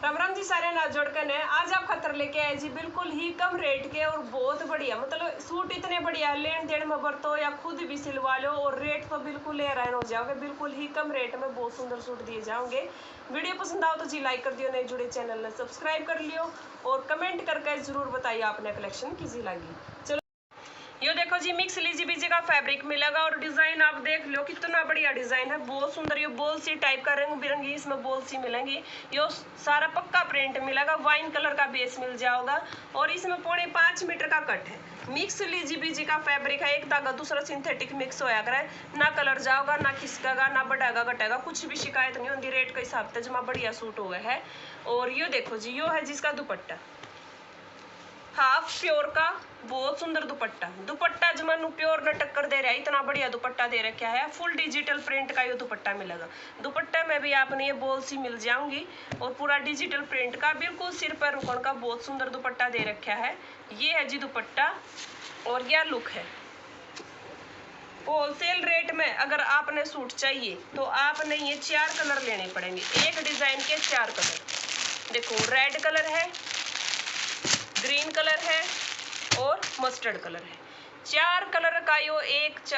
राम राम जी सारे नाथ जोड़कर ने आज आप खतर लेके आए जी बिल्कुल ही कम रेट के और बहुत बढ़िया। मतलब सूट इतने बढ़िया लेन देन में बरतो या खुद भी सिलवा लो और रेट तो बिल्कुल हैरान हो जाओगे। बिल्कुल ही कम रेट में बहुत सुंदर सूट दिए जाओगे। वीडियो पसंद आओ तो जी लाइक कर दियो, नए जुड़े चैनल ने सब्सक्राइब कर लियो और कमेंट करके जरूर बताइए आपने कलेक्शन किसी लगी। चलो यो देखो जी मिक्स लीजी बीजी का फैब्रिक मिलेगा और डिजाइन आप देख लो कितना बढ़िया डिजाइन है, बहुत सुंदर। ये बॉल सी टाइप का रंग बिरंगी इसमें बॉल सी मिलेंगी। यो सारा पक्का प्रिंट मिलेगा, वाइन कलर का बेस मिल जाएगा और इसमें 5.5 मीटर का कट है। मिक्स लीजी बीजी का फैब्रिक है, एक धागा दूसरा सिंथेटिक मिक्स होया करे, ना कलर जाओगा ना खिसकेगा ना बढ़ेगा घटेगा, कुछ भी शिकायत नहीं होती। रेट के हिसाब से जमा बढ़िया सूट हुआ है। और यो देखो जी यो है जिसका दुपट्टा हाफ प्योर का, बहुत सुंदर दुपट्टा जमानू प्योर न टक्कर दे रहा है, इतना बढ़िया दुपट्टा दे रखा है। फुल डिजिटल प्रिंट का ये दुपट्टा मिलेगा। दुपट्टे में भी आपने ये बॉल सी मिल जाऊंगी और पूरा डिजिटल प्रिंट का बिल्कुल सिर पर रुकन का बहुत सुंदर दुपट्टा दे रखा है। ये है जी दुपट्टा और यह लुक है। होलसेल रेट में अगर आपने सूट चाहिए तो आपने ये 4 कलर लेने पड़ेंगे, एक डिजाइन के 4 कलर। देखो रेड कलर है, ग्रीन कलर है और मस्टर्ड कलर है। 4 कलर का यो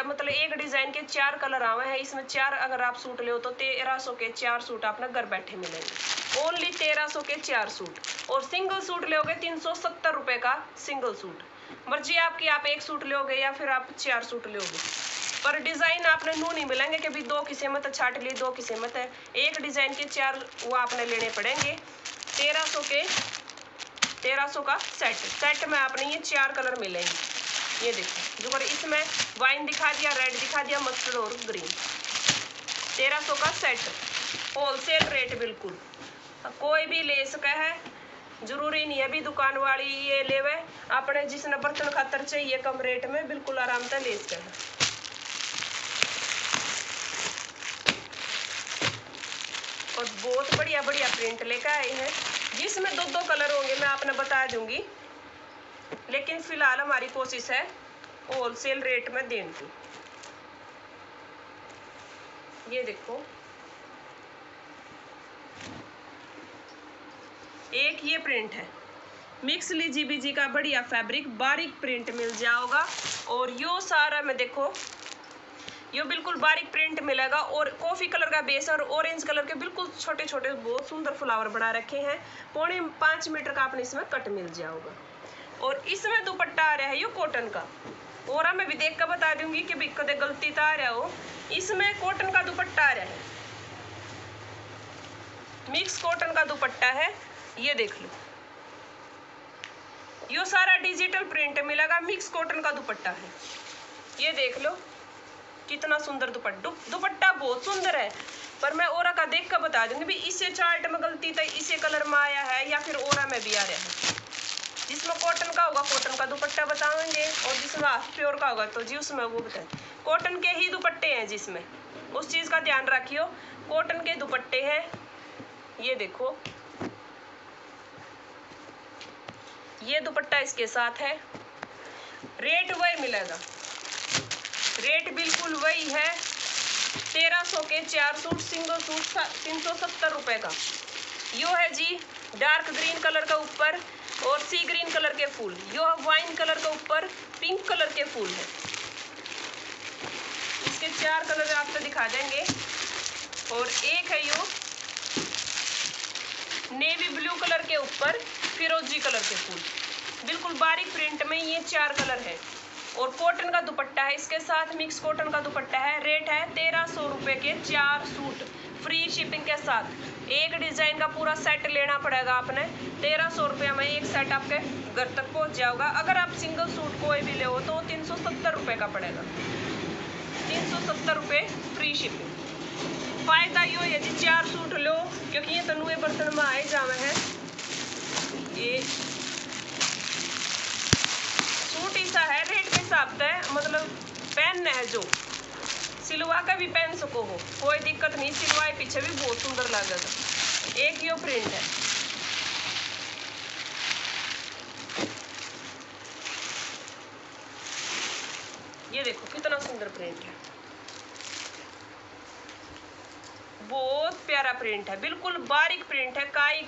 मतलब एक डिजाइन के 4 कलर आवे हैं। इसमें 4 अगर आप सूट ले तो 1300 के 4 सूट आपने घर बैठे मिलेंगे। ओनली 1300 के 4 सूट और सिंगल सूट लोगे 370 रुपए का सिंगल सूट। मर्जी आपकी, आप एक सूट लोगे या फिर आप 4 सूट लोगे, पर डिजाइन आपने नू नहीं मिलेंगे कि भी 2 किस्मत छाट ली 2 किस्मत है। एक डिजाइन के 4 वो आपने लेने पड़ेंगे। 1300 का सेट में आपने ये 4 कलर मिलेंगे। ये देखो जो पर इसमें वाइन दिखा दिया, रेड दिखा दिया, मस्टर्ड और ग्रीन। 1300 का सेट, होलसेल रेट बिल्कुल कोई भी ले सका है। जरूरी नहीं है भी दुकान वाली ये लेवे, आपने जिसने बर्तन खातर चाहिए कम रेट में बिल्कुल आराम से ले सके है। और बहुत बढ़िया बढ़िया प्रिंट लेकर आए हैं जिसमें 2 कलर होंगे, मैं आपने बता दूंगी। लेकिन फिलहाल हमारी कोशिश है होलसेल रेट में देने की। ये देखो एक ये प्रिंट है, मिक्स लीजी बीजी का बढ़िया फैब्रिक, बारीक प्रिंट मिल जाएगा। और यो सारा में देखो यो बिल्कुल बारीक प्रिंट मिलेगा और कॉफी कलर का बेस और ऑरेंज कलर के बिल्कुल छोटे छोटे बहुत सुंदर फ्लावर बना रखे हैं। 5.5 मीटर का अपने इसमें कट मिल जाएगा। और इसमें दुपट्टा आ रहा है यो कॉटन का, और मैं भी देख कर बता दूंगी कि भी कदे गलती तो आ रहा हो। इसमें कॉटन का दुपट्टा आ रहा है, मिक्स कॉटन का दुपट्टा है। ये देख लो यो सारा डिजिटल प्रिंट मिलेगा, मिक्स कॉटन का दुपट्टा है। ये देख लो कितना सुंदर दुपट्टा बहुत सुंदर है। पर मैं ओरा का देख कर बता दूंगी भी इसे चार्ट में गलती तो इसे कलर में आया है या फिर ओरा में भी आ रहा है। जिसमें कॉटन का होगा कॉटन का दुपट्टा बताएंगे और जिसमें हाफ प्योर का होगा तो जी उसमें वो बताएं। कॉटन के ही दुपट्टे हैं जिसमें, उस चीज का ध्यान रखियो, कॉटन के दुपट्टे हैं। ये देखो ये दुपट्टा इसके साथ है। रेट वही मिलेगा, रेट बिल्कुल वही है। 1300 के 4 सूट, सिंगल सूट 370 रुपए का। यो है जी डार्क ग्रीन कलर का ऊपर और सी ग्रीन कलर के फूल, यो वाइन कलर का ऊपर पिंक कलर के फूल है। इसके 4 कलर आपको दिखा देंगे। और एक है यो नेवी ब्लू कलर के ऊपर फिरोजी कलर के फूल, बिल्कुल बारीक प्रिंट में ये 4 कलर है। और कॉटन का दुपट्टा है इसके साथ, मिक्स कॉटन का दुपट्टा है। रेट है 1300 रुपए के 4 सूट, फ्री शिपिंग के साथ। एक डिजाइन का पूरा सेट लेना पड़ेगा आपने। 1300 रुपये में एक सेट आपके घर तक पहुंच जाएगा। अगर आप सिंगल सूट कोई भी ले हो तो 370 रुपये का पड़ेगा, 370 रुपये फ्री शिपिंग। फायदा यो है जी 4 सूट लो क्योंकि ये तनुए बर्तन में आए जावे हैं। ये सूट ऐसा है रेट के हिसाब से, मतलब पहनना है जो सिलवा का भी पहन सको हो, कोई दिक्कत नहीं। सिलवाए पीछे भी बहुत सुंदर लगेगा। एक यो प्रिंट है, ये देखो कितना सुंदर प्रिंट है, बहुत प्यारा प्रिंट है, बिल्कुल बारीक प्रिंट है। काई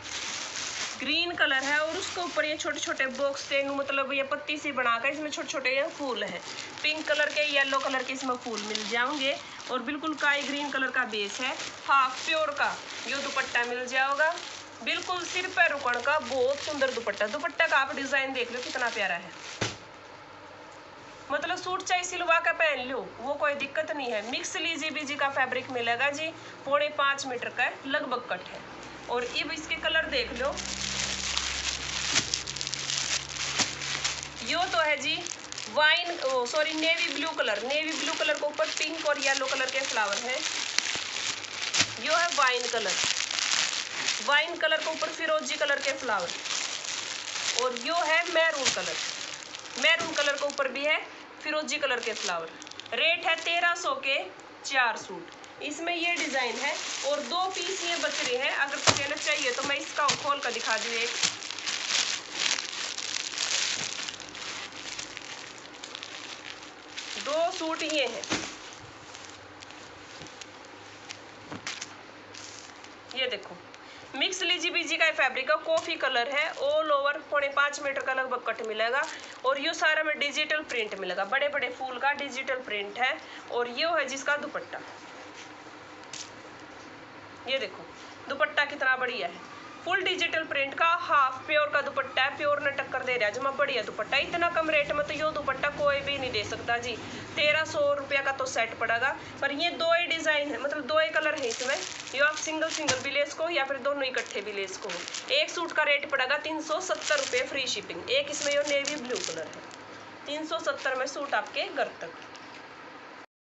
ग्रीन कलर है और उसके ऊपर ये छोटे छोटे बॉक्स से मतलब ये पत्ती सी बनाकर इसमें छोटे छोटे ये फूल है। पिंक कलर के, येलो कलर के इसमें फूल मिल जाएंगे और बिल्कुल काई ग्रीन कलर का बेस है। हाफ प्योर का ये दुपट्टा मिल जाएगा, बिल्कुल सिर पे रुकण का बहुत सुंदर दुपट्टा। दुपट्टा का आप डिजाइन देख लो कितना प्यारा है, मतलब सूट चाहे सिलवा का पहन लो वो कोई दिक्कत नहीं है। मिक्स लीजी बीजी का फैब्रिक मिलेगा जी, 4.5 मीटर का लगभग कट है। और अब इसके कलर देख लो, यो तो है जी wine sorry navy blue colour. Navy blue colour के ऊपर पिंक और येलो कलर के फ्लावर हैं। यो है वाइन कलर, वाइन कलर के ऊपर फिरोजी कलर के फ्लावर। और यो है मैरून कलर, मैरून कलर के ऊपर भी है फिरोजी कलर के फ्लावर। रेट है 1300 के 4 सूट। इसमें ये डिजाइन है और 2 पीस ये बच रहे हैं। अगर कुछ लेना चाहिए तो मैं इसका खोल कर दिखा दूँ। एक 2 सूट ये हैं, ये देखो मिक्स लीजी बीजी का फैब्रिक है, कॉफी कलर है, ऑल ओवर 4.5 मीटर का लगभग कट मिलेगा। और ये सारा में डिजिटल प्रिंट मिलेगा, बड़े बड़े फूल का डिजिटल प्रिंट है। और ये है जिसका दुपट्टा, ये देखो दुपट्टा कितना बढ़िया है, फुल डिजिटल प्रिंट का हाफ प्योर का दुपट्टा है। प्योर ने टक्कर दे रहा है जमा बढ़िया दुपट्टा। इतना कम रेट में तो ये दुपट्टा कोई भी नहीं दे सकता जी। 1300 रुपया का तो सेट पड़ेगा। पर ये 2 ही डिजाइन है, मतलब 2 ही कलर है इसमें। ये आप सिंगल सिंगल भी ले सको या फिर दोनों इकट्ठे भी ले सको। एक सूट का रेट पड़ेगा 370 रुपये फ्री शिपिंग। एक इसमें ये नेवी ब्लू कलर है, 370 में सूट आपके घर तक।